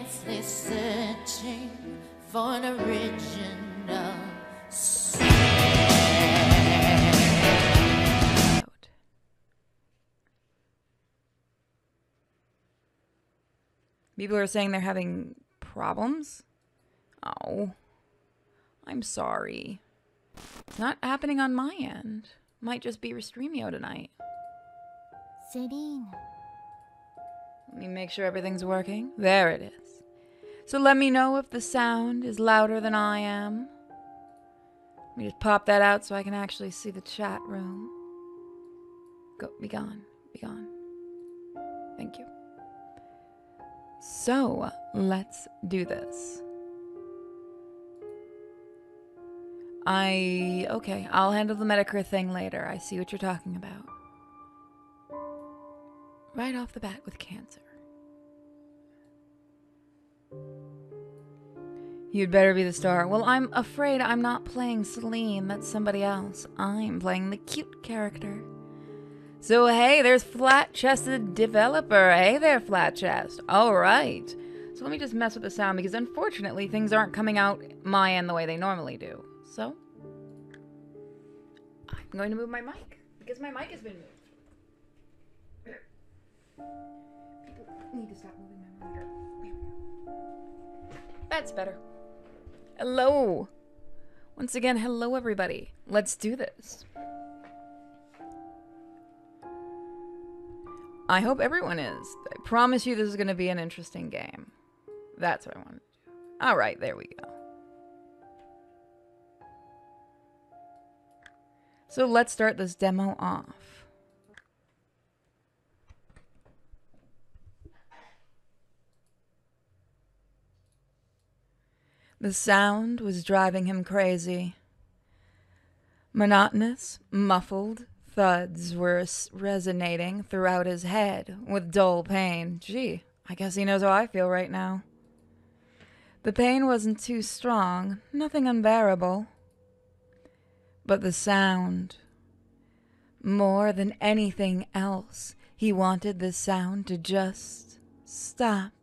intensely searching for an original sound. People are saying they're having problems? Oh, I'm sorry. It's not happening on my end. Might just be Restreamio tonight. Selene. Let me make sure everything's working. There it is. So let me know if the sound is louder than I am. Let me just pop that out so I can actually see the chat room. Go, be gone, be gone. Thank you. So, let's do this. Okay, I'll handle the Medicare thing later. I see what you're talking about. Right off the bat with cancer. You'd better be the star. Well, I'm afraid I'm not playing Selene. That's somebody else. I'm playing the cute character. So, hey, there's Flat-Chested Developer. Hey there, Flat-Chest. All right. So let me just mess with the sound because, unfortunately, things aren't coming out my end the way they normally do. So, I'm going to move my mic because my mic has been moved. People need to stop moving my monitor. That's better. Hello. Once again, hello, everybody. Let's do this. I hope everyone is. I promise you this is going to be an interesting game. That's what I wanted to do. All right, there we go. So let's start this demo off. The sound was driving him crazy. Monotonous, muffled thuds were resonating throughout his head with dull pain. Gee, I guess he knows how I feel right now. The pain wasn't too strong, nothing unbearable. But the sound, more than anything else, he wanted the sound to just stop.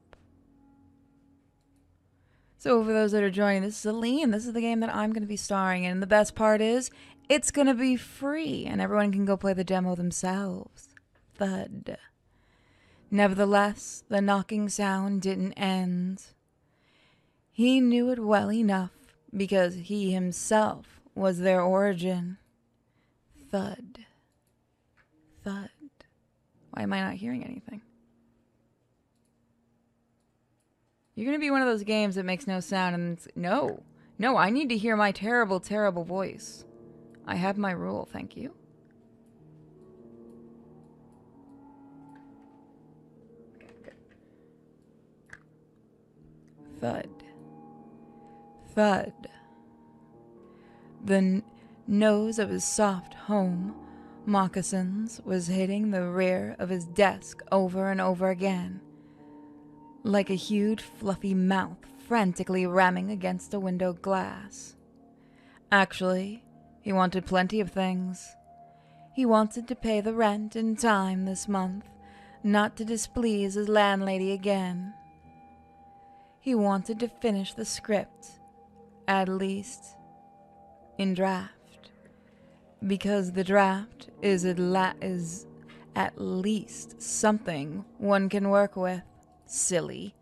So for those that are joining, this is Selene. This is the game that I'm going to be starring in. And the best part is, it's going to be free, and everyone can go play the demo themselves. Thud. Nevertheless, the knocking sound didn't end. He knew it well enough, because he himself was their origin. Thud. Thud. Why am I not hearing anything? You're going to be one of those games that makes no sound, and it's, no, I need to hear my terrible, terrible voice. I have my rule, thank you. Okay, good. Thud. Thud. The nose of his soft home moccasins was hitting the rear of his desk over and over again, like a huge fluffy mouth frantically ramming against a window glass. Actually, he wanted plenty of things. He wanted to pay the rent in time this month, not to displease his landlady again. He wanted to finish the script, at least in draft, because the draft is at least something one can work with. Silly.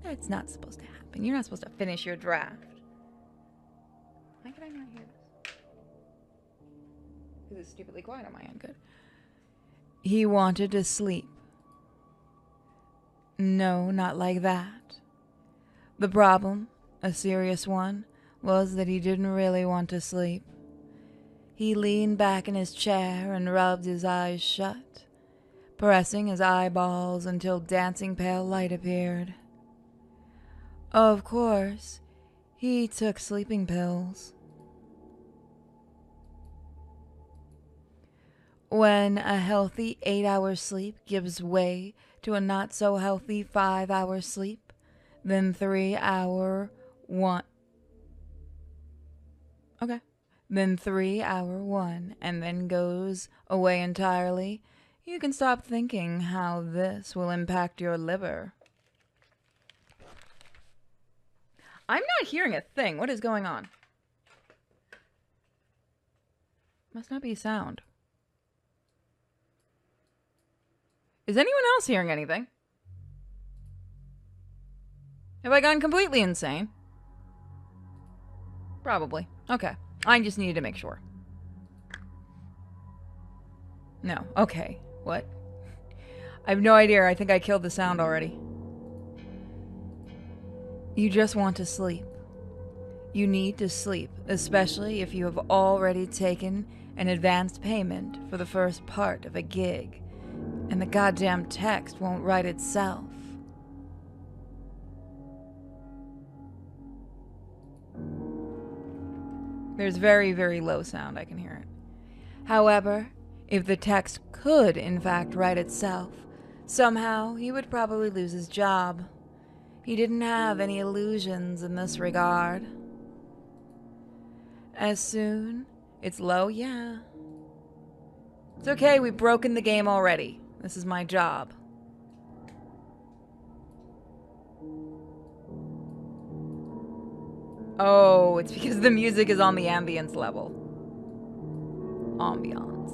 That's not supposed to happen. You're not supposed to finish your draft. Why could I not hear this? Because it's stupidly quiet on my end. Good. He wanted to sleep. No, not like that. The problem, a serious one, was that he didn't really want to sleep. He leaned back in his chair and rubbed his eyes shut, pressing his eyeballs until dancing pale light appeared. Of course, he took sleeping pills. When a healthy 8-hour sleep gives way to a not-so-healthy 5-hour sleep, then 3-hour one. Okay. Then 3-hour one, and then goes away entirely, you can stop thinking how this will impact your liver. I'm not hearing a thing. What is going on? Must not be sound. Is anyone else hearing anything? Have I gone completely insane? Probably. Okay. I just needed to make sure. No. Okay. What? I have no idea. I think I killed the sound already. You just want to sleep. You need to sleep, especially if you have already taken an advanced payment for the first part of a gig, and the goddamn text won't write itself. There's very, very low sound. I can hear it. However, if the text could, in fact, write itself, somehow he would probably lose his job. He didn't have any illusions in this regard. As soon... It's low, yeah. It's okay, we've broken the game already. This is my job. Oh, it's because the music is on the ambience level. Ambiance.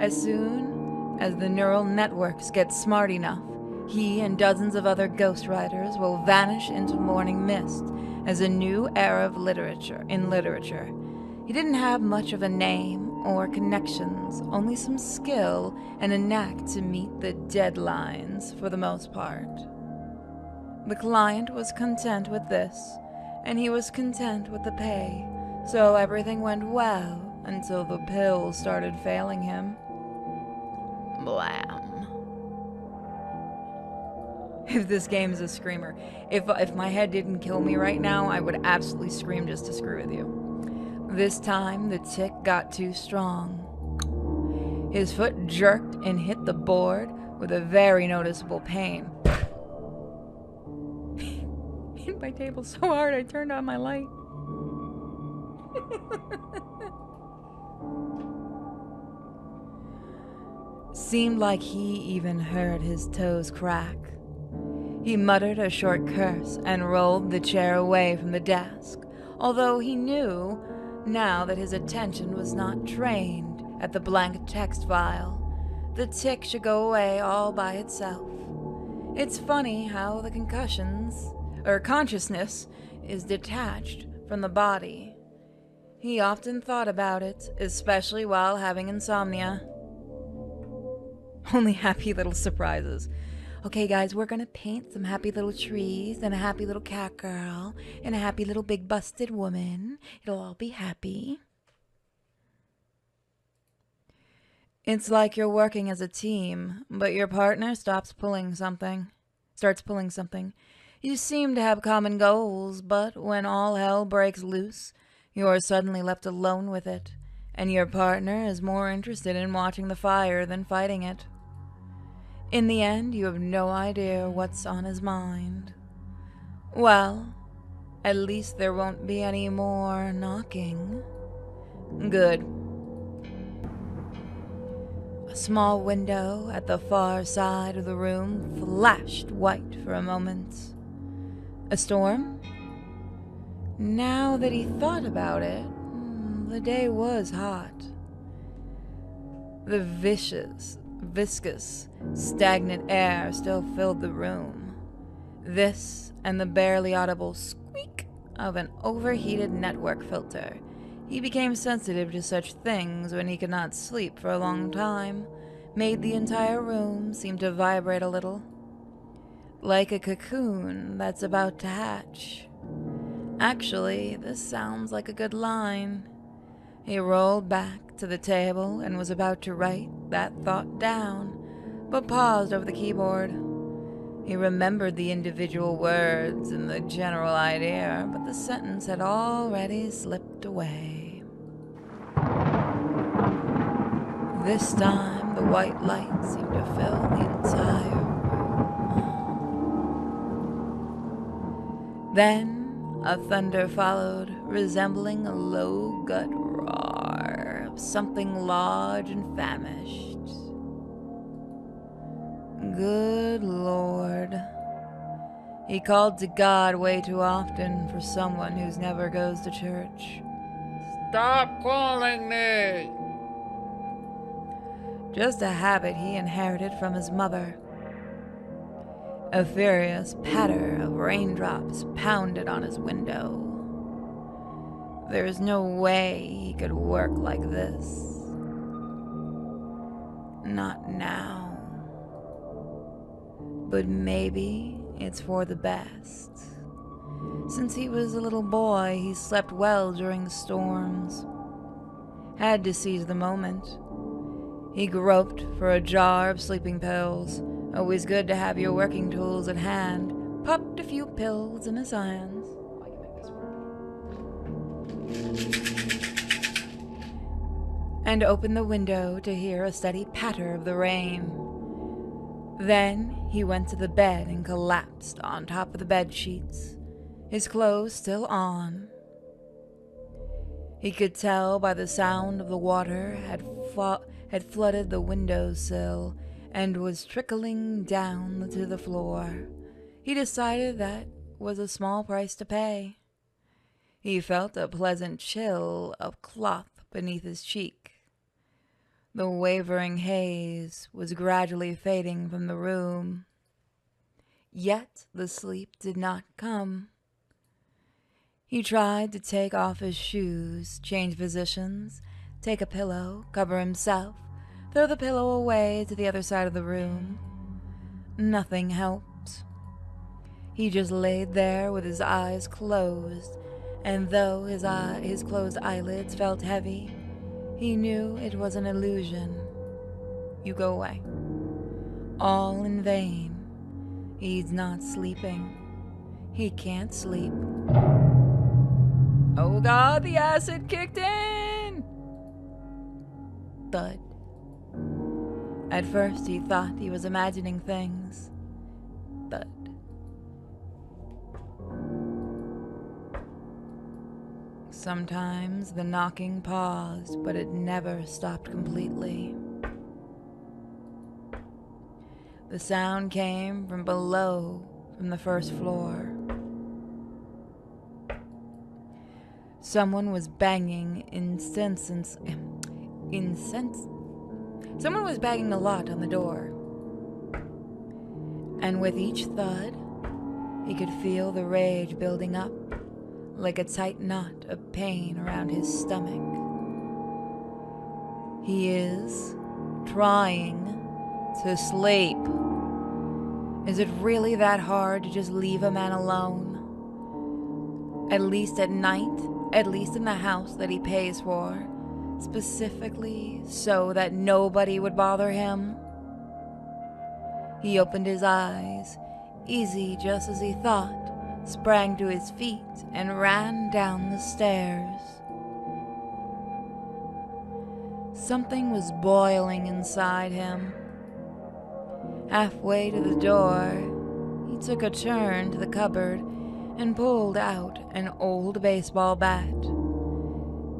As soon as the neural networks get smart enough, he and dozens of other ghostwriters will vanish into morning mist as a new era of literature. He didn't have much of a name or connections, only some skill and a knack to meet the deadlines for the most part. The client was content with this, and he was content with the pay, so everything went well until the pills started failing him. Blam. If this game is a screamer, if my head didn't kill me right now, I would absolutely scream just to screw with you. This time, the tick got too strong. His foot jerked and hit the board with a very noticeable pain. Hit my table so hard I turned on my light. Seemed like he even heard his toes crack. He muttered a short curse and rolled the chair away from the desk, although he knew now that his attention was not trained at the blank text file. The tick should go away all by itself. It's funny how the consciousness is detached from the body. He often thought about it, especially while having insomnia. Only happy little surprises. Okay, guys, we're gonna paint some happy little trees and a happy little cat girl and a happy little big busted woman. It'll all be happy. It's like you're working as a team, but your partner starts pulling something. You seem to have common goals, but when all hell breaks loose, you're suddenly left alone with it, and your partner is more interested in watching the fire than fighting it. In the end, you have no idea what's on his mind. Well, at least there won't be any more knocking. Good. A small window at the far side of the room flashed white for a moment. A storm? Now that he thought about it, the day was hot. The viscous, stagnant air still filled the room. This and the barely audible squeak of an overheated network filter. He became sensitive to such things when he could not sleep for a long time, made the entire room seem to vibrate a little. Like a cocoon that's about to hatch. Actually, this sounds like a good line. He rolled back to the table and was about to write that thought down, but paused over the keyboard. He remembered the individual words and the general idea, but the sentence had already slipped away. This time, the white light seemed to fill the entire room. Then, a thunder followed, resembling a low gut roar of something large and famished. Good Good Lord. He called to God way too often for someone who's never goes to church. Stop calling me! Just a habit he inherited from his mother. A furious patter of raindrops pounded on his window. There's no way he could work like this. Not now. But maybe it's for the best. Since he was a little boy, he slept well during the storms. Had to seize the moment. He groped for a jar of sleeping pills. Always good to have your working tools at hand. Popped a few pills in his hands. And opened the window to hear a steady patter of the rain. Then he went to the bed and collapsed on top of the bed sheets, his clothes still on. He could tell by the sound of the water had flooded the windowsill and was trickling down to the floor. He decided that was a small price to pay. He felt a pleasant chill of cloth beneath his cheek. The wavering haze was gradually fading from the room. Yet the sleep did not come. He tried to take off his shoes, change positions, take a pillow, cover himself, throw the pillow away to the other side of the room. Nothing helped. He just laid there with his eyes closed, and though his closed eyelids felt heavy, he knew it was an illusion. You go away. All in vain. He's not sleeping. He can't sleep. Oh God, the acid kicked in! Thud. At first he thought he was imagining things. Thud. Sometimes the knocking paused, but it never stopped completely. The sound came from below, from the first floor. Someone was banging Someone was banging a lot on the door. And with each thud, he could feel the rage building up, like a tight knot of pain around his stomach. He is trying to sleep. Is it really that hard to just leave a man alone? At least at night, at least in the house that he pays for, specifically so that nobody would bother him? He opened his eyes, easy just as he thought, sprang to his feet, and ran down the stairs. Something was boiling inside him. Halfway to the door, he took a turn to the cupboard and pulled out an old baseball bat.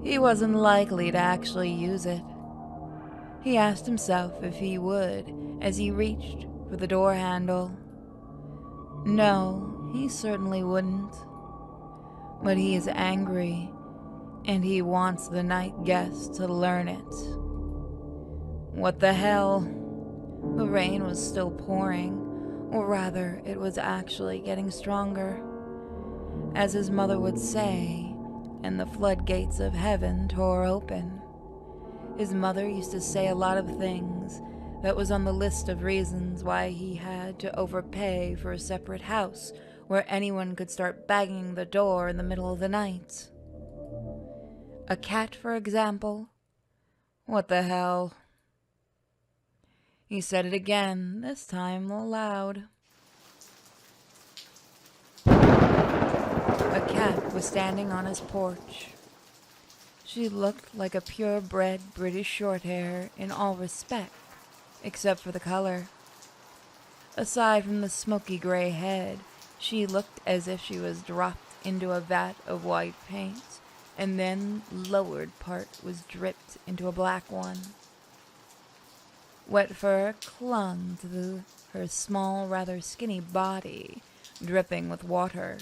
He wasn't likely to actually use it. He asked himself if he would as he reached for the door handle. No, he certainly wouldn't. But he is angry, and he wants the night guest to learn it. What the hell? The rain was still pouring, or rather, it was actually getting stronger. As his mother would say, and the floodgates of heaven tore open. His mother used to say a lot of things that was on the list of reasons why he had to overpay for a separate house where anyone could start banging the door in the middle of the night. A cat, for example? What the hell? He said it again, this time aloud. A cat was standing on his porch. She looked like a purebred British Shorthair in all respect, except for the color. Aside from the smoky gray head, she looked as if she was dropped into a vat of white paint, and then lowered part was dripped into a black one. Wet fur clung to her small, rather skinny body, dripping with water.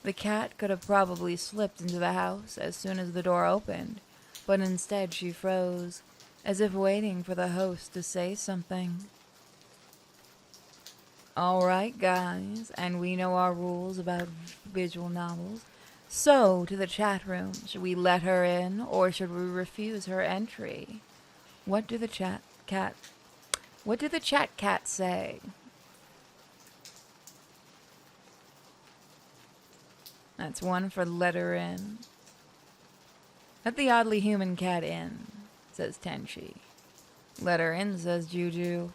The cat could have probably slipped into the house as soon as the door opened, but instead she froze, as if waiting for the host to say something. All right, guys, and we know our rules about visual novels. So, to the chat room, should we let her in, or should we refuse her entry? What do the chat cat say? That's one for let her in. Let the oddly human cat in, says Tenchi. Let her in, says Juju.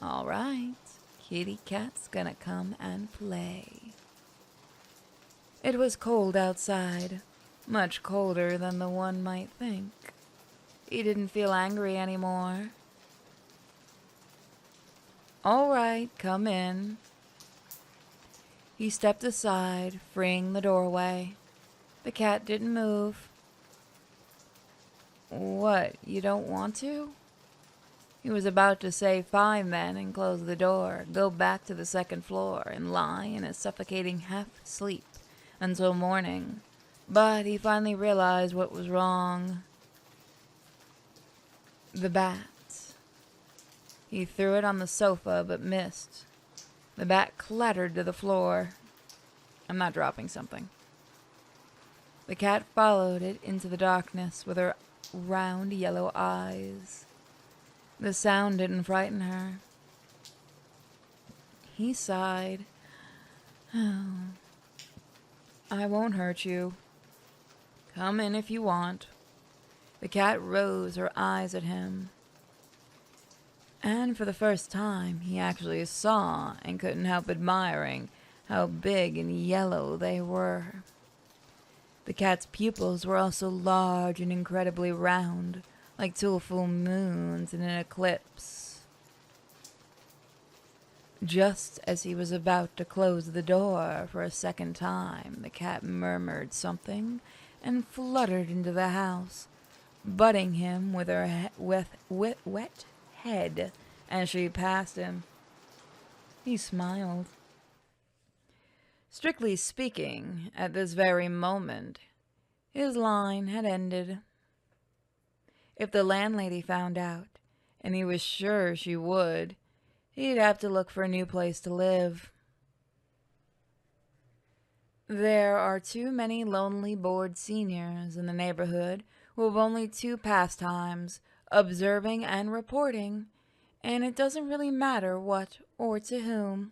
All right, kitty cat's gonna come and play. It was cold outside, much colder than the one might think. He didn't feel angry anymore. All right, come in. He stepped aside, freeing the doorway. The cat didn't move. What, you don't want to? He was about to say fine then and close the door, go back to the second floor and lie in a suffocating half-sleep until morning. But he finally realized what was wrong. The bat. He threw it on the sofa but missed. The bat clattered to the floor. I'm not dropping something. The cat followed it into the darkness with her round yellow eyes. The sound didn't frighten her. He sighed. Oh, I won't hurt you. Come in if you want. The cat rose, her eyes at him. And for the first time, he actually saw and couldn't help admiring how big and yellow they were. The cat's pupils were also large and incredibly round, like two full moons in an eclipse. Just as he was about to close the door for a second time, the cat murmured something and fluttered into the house, butting him with her wet head as she passed him. He smiled. Strictly speaking, at this very moment, his line had ended. If the landlady found out, and he was sure she would, he'd have to look for a new place to live. There are too many lonely, bored seniors in the neighborhood who have only two pastimes, observing and reporting, and it doesn't really matter what or to whom.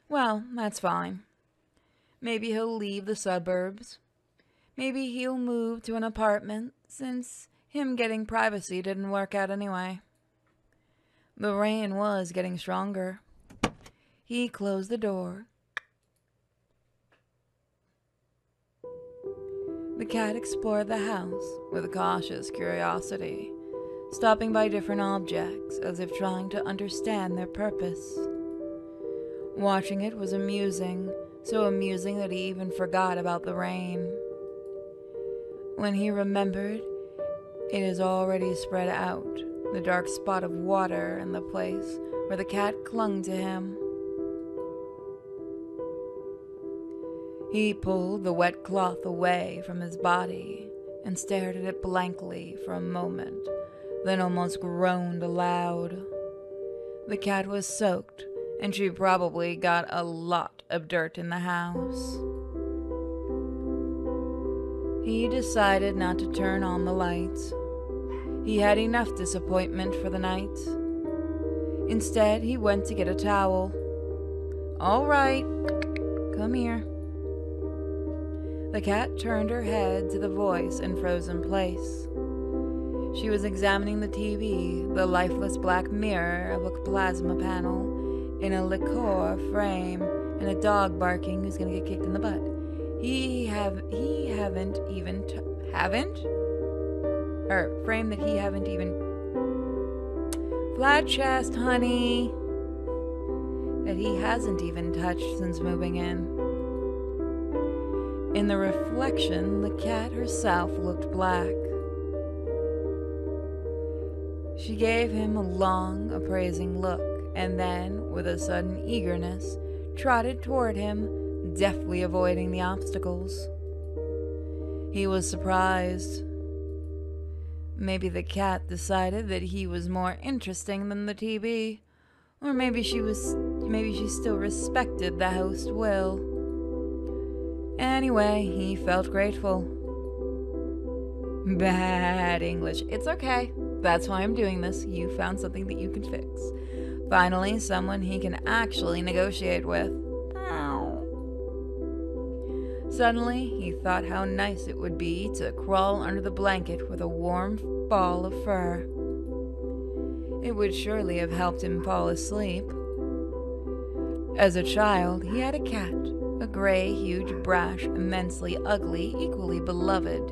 Well, that's fine. Maybe he'll leave the suburbs. Maybe he'll move to an apartment, since him getting privacy didn't work out anyway. The rain was getting stronger. He closed the door. The cat explored the house with cautious curiosity, stopping by different objects as if trying to understand their purpose. Watching it was amusing, so amusing that he even forgot about the rain. When he remembered, it is already spread out, the dark spot of water in the place where the cat clung to him. He pulled the wet cloth away from his body and stared at it blankly for a moment, then almost groaned aloud. The cat was soaked, and she probably got a lot of dirt in the house. He decided not to turn on the lights. He had enough disappointment for the night. Instead, he went to get a towel. All right, come here. The cat turned her head to the voice and froze in place. She was examining the TV, the lifeless black mirror of a plasma panel, in a liqueur frame, and a dog barking who's gonna get kicked in the butt. Frame that he haven't even... Flat chest, honey. That he hasn't even touched since moving in. In the reflection, the cat herself looked black. She gave him a long, appraising look, and then, with a sudden eagerness, trotted toward him, deftly avoiding the obstacles. He was surprised. Maybe the cat decided that he was more interesting than the TB, or maybe she still respected the host will. Anyway, he felt grateful. Bad English. It's okay. That's why I'm doing this. You found something that you can fix. Finally, someone he can actually negotiate with. Suddenly, he thought how nice it would be to crawl under the blanket with a warm ball of fur. It would surely have helped him fall asleep. As a child, he had a cat, a gray, huge, brash, immensely ugly, equally beloved.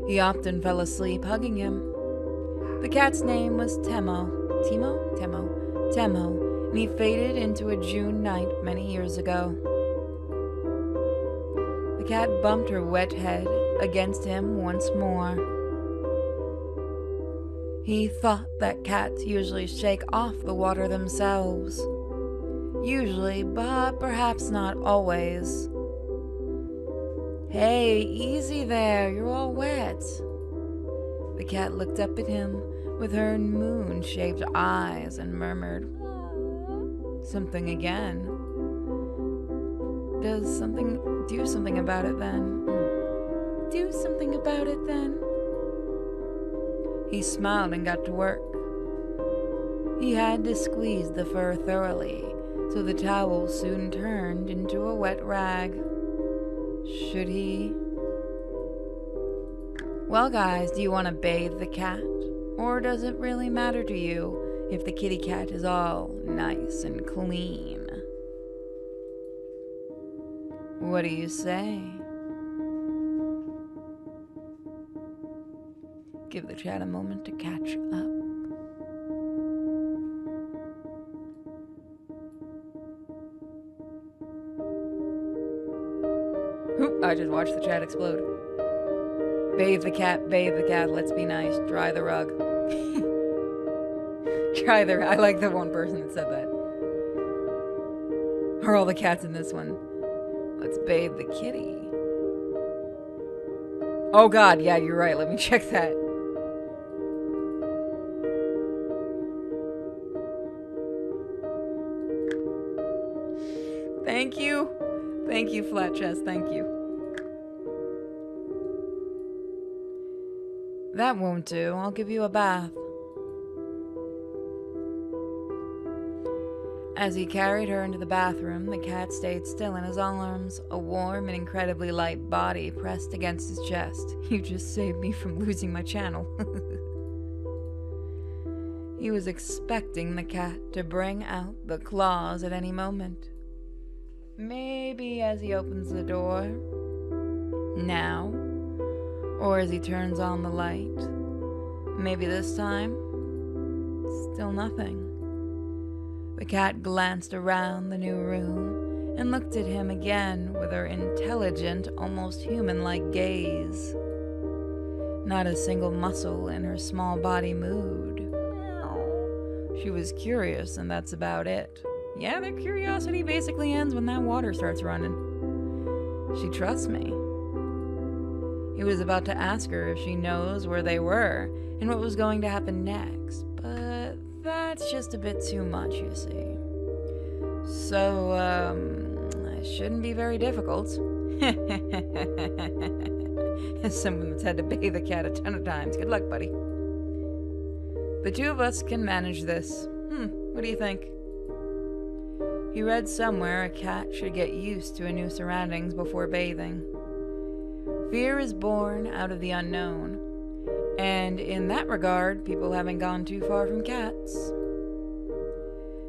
He often fell asleep hugging him. The cat's name was Temo, and he faded into a June night many years ago. The cat bumped her wet head against him once more. He thought that cats usually shake off the water themselves. Usually, but perhaps not always. Hey, easy there, you're all wet. The cat looked up at him with her moon-shaped eyes and murmured, something again. Do something about it then. Do something about it then. He smiled and got to work. He had to squeeze the fur thoroughly, so the towel soon turned into a wet rag. Should he? Well, guys, do you want to bathe the cat? Or does it really matter to you if the kitty cat is all nice and clean? What do you say? Give the chat a moment to catch up. Oop, I just watched the chat explode. Bathe the cat, let's be nice, dry the rug. I like the one person that said that. Are all the cats in this one? Let's bathe the kitty. Oh god, yeah, you're right, let me check that. Thank you. Thank you, Flat Chest, thank you. That won't do. I'll give you a bath. As he carried her into the bathroom, the cat stayed still in his arms, a warm and incredibly light body pressed against his chest. You just saved me from losing my channel. He was expecting the cat to bring out the claws at any moment. Maybe as he opens the door. Now. Or as he turns on the light. Maybe this time. Still nothing. The cat glanced around the new room and looked at him again with her intelligent, almost human-like gaze. Not a single muscle in her small body moved. She was curious, and that's about it. Yeah, their curiosity basically ends when that water starts running. She trusts me. He was about to ask her if she knows where they were and what was going to happen next, but that's just a bit too much, you see. So, it shouldn't be very difficult. As someone that's had to bathe the cat a ton of times, good luck, buddy. The two of us can manage this. What do you think? He read somewhere a cat should get used to a new surroundings before bathing. Fear is born out of the unknown, and in that regard, people haven't gone too far from cats.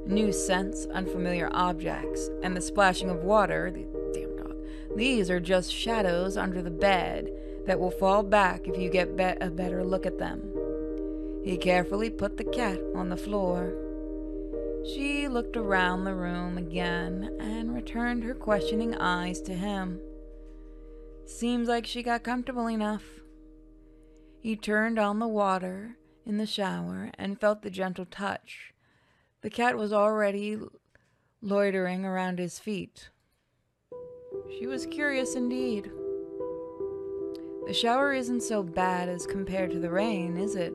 New scents, unfamiliar objects, and the splashing of water, the damn dog, these are just shadows under the bed that will fall back if you get a better look at them. He carefully put the cat on the floor. She looked around the room again and returned her questioning eyes to him. Seems like she got comfortable enough. He turned on the water in the shower and felt the gentle touch. The cat was already loitering around his feet. She was curious indeed. The shower isn't so bad as compared to the rain, is it?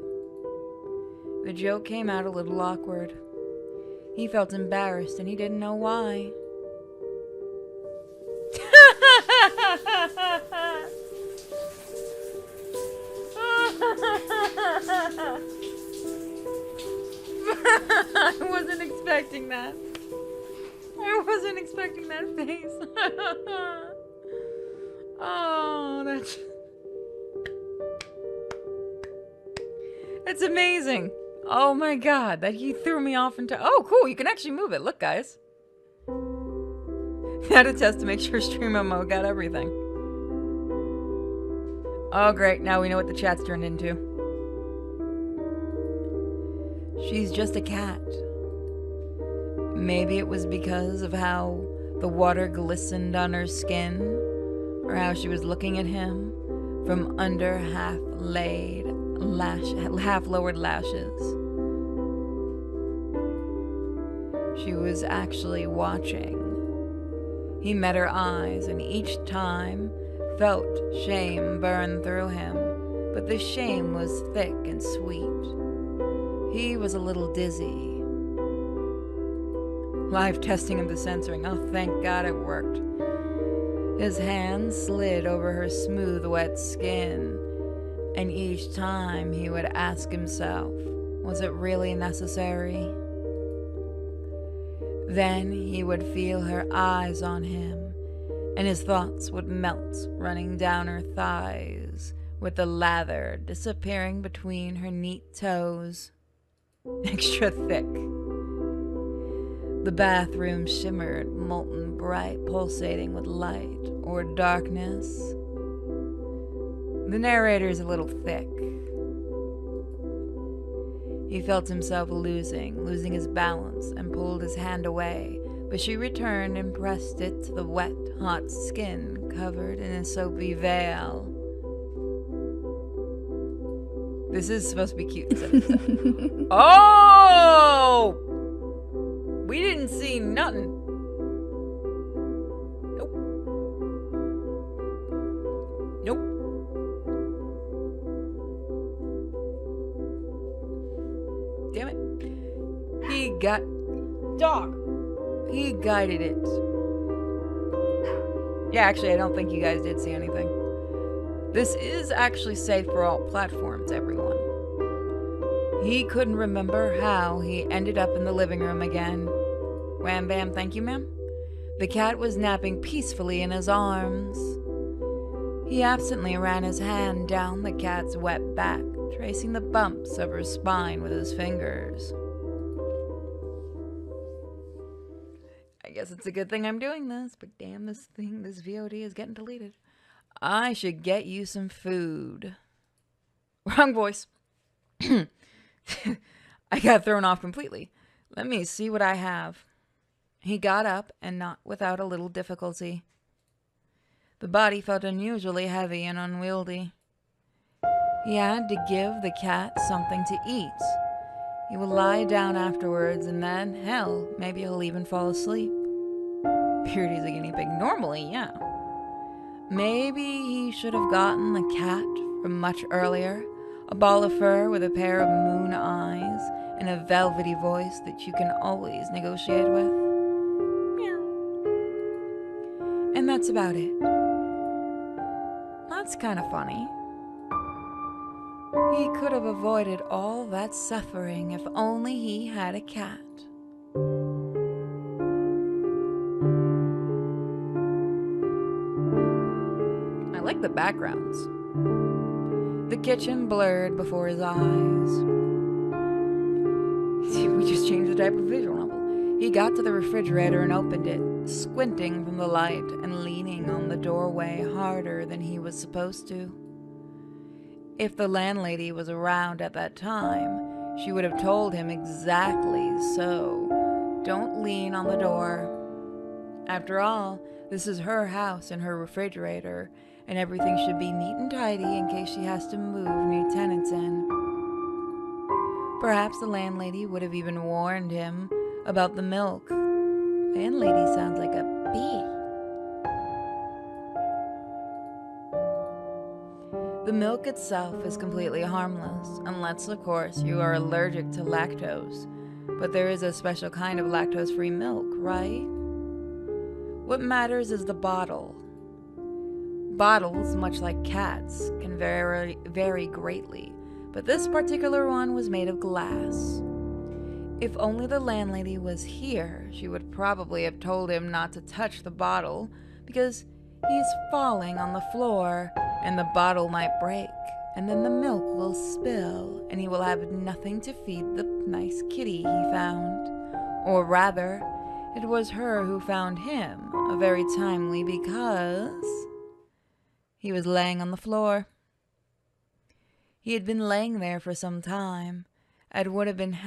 The joke came out a little awkward. He felt embarrassed and he didn't know why. I wasn't expecting that. I wasn't expecting that face. Oh, that's amazing. Oh my god, that he threw me off into... Oh, cool, you can actually move it. Look, guys. Had a test to make sure streamer mode got everything. Oh, great. Now we know what the chat's turned into. She's just a cat. Maybe it was because of how the water glistened on her skin, or how she was looking at him from under half-lowered lashes. She was actually watching. He met her eyes, and each time felt shame burn through him, but the shame was thick and sweet. He was a little dizzy. Live testing of the censoring. Oh, thank God it worked. His hand slid over her smooth, wet skin, and each time he would ask himself, was it really necessary? Then he would feel her eyes on him, and his thoughts would melt, running down her thighs, with the lather disappearing between her neat toes. Extra thick. The bathroom shimmered, molten bright, pulsating with light or darkness. The narrator's a little thick. He felt himself losing his balance, and pulled his hand away, but she returned and pressed it to the wet, hot skin covered in a soapy veil. This is supposed to be cute. Oh! We didn't see nothing. Nope. Nope. Damn it. He got... Dog! He guided it. Yeah, actually, I don't think you guys did see anything. This is actually safe for all platforms, everyone. He couldn't remember how he ended up in the living room again. Wham bam, thank you, ma'am. The cat was napping peacefully in his arms. He absently ran his hand down the cat's wet back, tracing the bumps of her spine with his fingers. I guess it's a good thing I'm doing this, but damn, this VOD is getting deleted. I should get you some food. Wrong voice. I got thrown off completely. Let me see what I have. He got up, and not without a little difficulty. The body felt unusually heavy and unwieldy. He had to give the cat something to eat. He will lie down afterwards, and then, hell, maybe he'll even fall asleep. Purity's a guinea pig. Normally, yeah. Maybe he should have gotten the cat from much earlier. A ball of fur with a pair of moon eyes and a velvety voice that you can always negotiate with. Meow. And that's about it. That's kind of funny. He could have avoided all that suffering if only he had a cat. I like the backgrounds. The kitchen blurred before his eyes. We just changed the type of visual novel. He got to the refrigerator and opened it, squinting from the light and leaning on the doorway harder than he was supposed to. If the landlady was around at that time, she would have told him exactly so, don't lean on the door. After all, this is her house and her refrigerator, and everything should be neat and tidy in case she has to move new tenants in. Perhaps the landlady would have even warned him about the milk. Landlady sounds like a bee. The milk itself is completely harmless, unless, of course, you are allergic to lactose. But there is a special kind of lactose-free milk, right? What matters is the bottle. Bottles, much like cats, can vary greatly, but this particular one was made of glass. If only the landlady was here, she would probably have told him not to touch the bottle, because he's falling on the floor, and the bottle might break, and then the milk will spill, and he will have nothing to feed the nice kitty he found. Or rather, it was her who found him, very timely, because he was laying on the floor. He had been laying there for some time, and would have been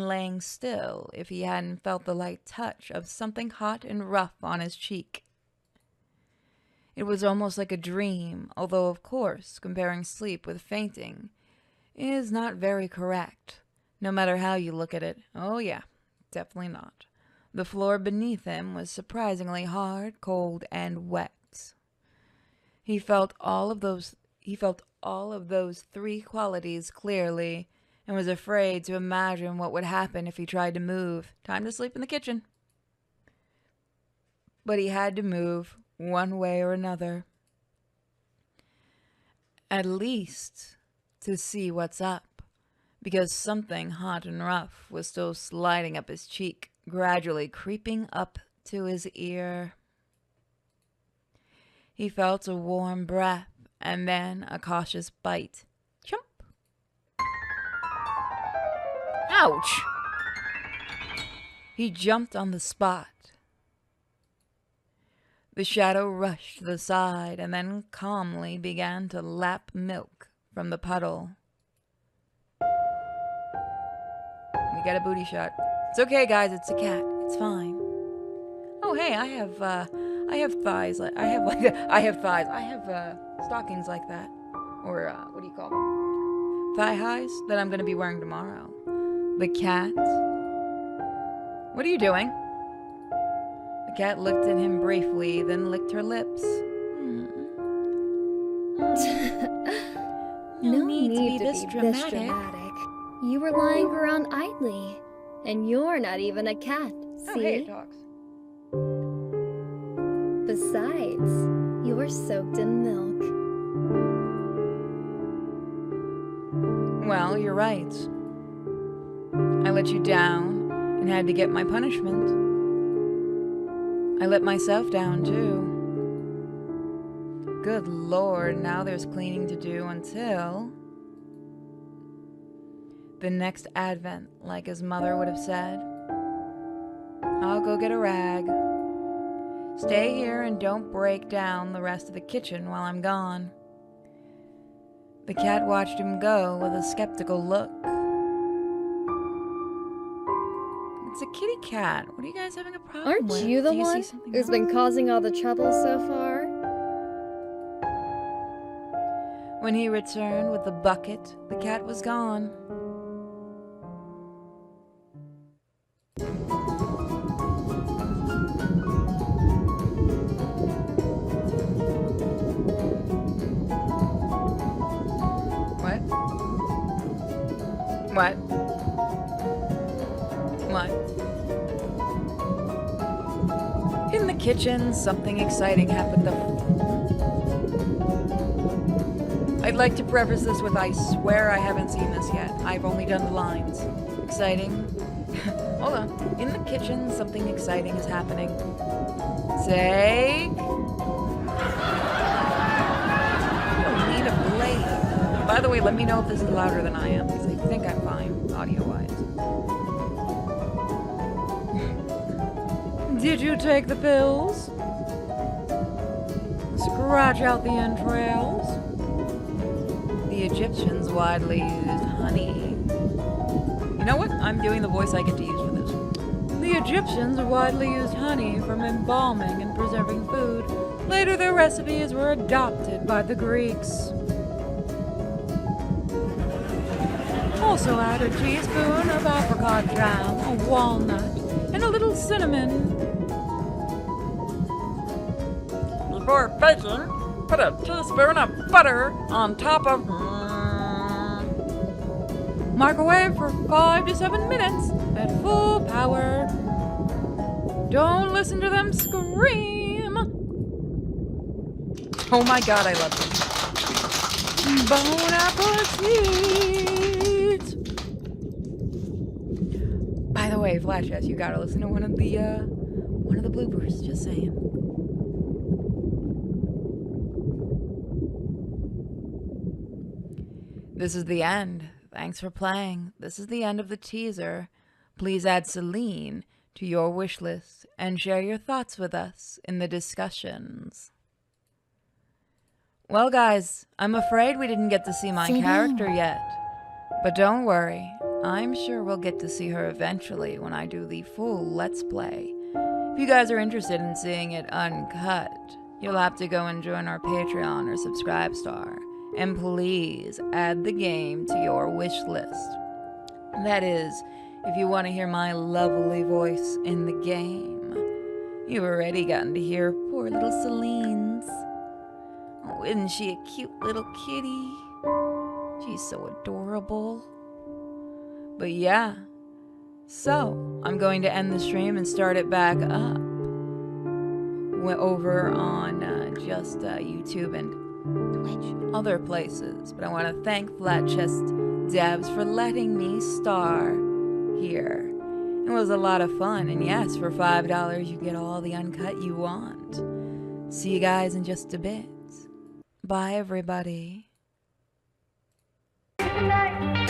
laying still if he hadn't felt the light touch of something hot and rough on his cheek. It was almost like a dream, although, of course, comparing sleep with fainting is not very correct, no matter how you look at it. Oh yeah, definitely not. The floor beneath him was surprisingly hard, cold, and wet. He felt all of those three qualities clearly, and was afraid to imagine what would happen if he tried to move. Time to sleep in the kitchen. But he had to move, one way or another. At least to see what's up, because something hot and rough was still sliding up his cheek, gradually creeping up to his ear. He felt a warm breath, and then a cautious bite. Chomp! Ouch! He jumped on the spot. The shadow rushed to the side and then calmly began to lap milk from the puddle. We got a booty shot. It's okay, guys. It's a cat. It's fine. Oh, hey, I have thighs. I have stockings like that. Or, what do you call them? Thigh highs that I'm going to be wearing tomorrow. The cat. What are you doing? The cat looked at him briefly, then licked her lips. No need to be this this dramatic. You were lying around idly, and you're not even a cat, see? Oh, hey, it talks. Besides, you were soaked in milk. Well, you're right. I let you down and had to get my punishment. I let myself down, too. Good Lord, now there's cleaning to do until the next Advent, like his mother would have said. I'll go get a rag. Stay here and don't break down the rest of the kitchen while I'm gone. The cat watched him go with a skeptical look. It's a kitty cat. What are you guys having a problem with? Aren't you the Do one see something who's been else? causing all the trouble so far? When he returned with the bucket, the cat was gone. What? What? What? In the kitchen, something exciting happened. I'd like to preface this with I swear I haven't seen this yet. I've only done the lines. Exciting. Hold on. In the kitchen, something exciting is happening. Take. I don't need a blade. By the way, let me know if this is louder than I am, because I think I'm fine, audio-wise. Did you take the pills? Scratch out the entrails? The Egyptians widely used honey. You know what? I'm doing the voice I get to use for The Egyptians widely used honey for embalming and preserving food. Later, their recipes were adopted by the Greeks. Also add a teaspoon of apricot jam, a walnut, and a little cinnamon. Before baking, put a teaspoon of butter on top of... Microwave for 5 to 7 minutes at full power. Don't listen to them scream. Oh my god, I love them. Bon appetit. By the way, Flash S, you gotta listen to one of the bloopers, just saying. This is the end. Thanks for playing. This is the end of the teaser. Please add Selene to your wish list and share your thoughts with us in the discussions. Well, guys, I'm afraid we didn't get to see my character yet. But don't worry, I'm sure we'll get to see her eventually when I do the full Let's Play. If you guys are interested in seeing it uncut, you'll have to go and join our Patreon or Subscribestar. And please add the game to your wish list. That is, if you want to hear my lovely voice in the game. You've already gotten to hear poor little Selene's. Oh, isn't she a cute little kitty? She's so adorable. But yeah, so I'm going to end the stream and start it back up. Went over on just YouTube and Twitch, other places. But I want to thank Flat Chest Devs for letting me star here. It was a lot of fun, and yes, for $5 you get all the uncut you want. See you guys in just a bit. Bye, everybody. Good night.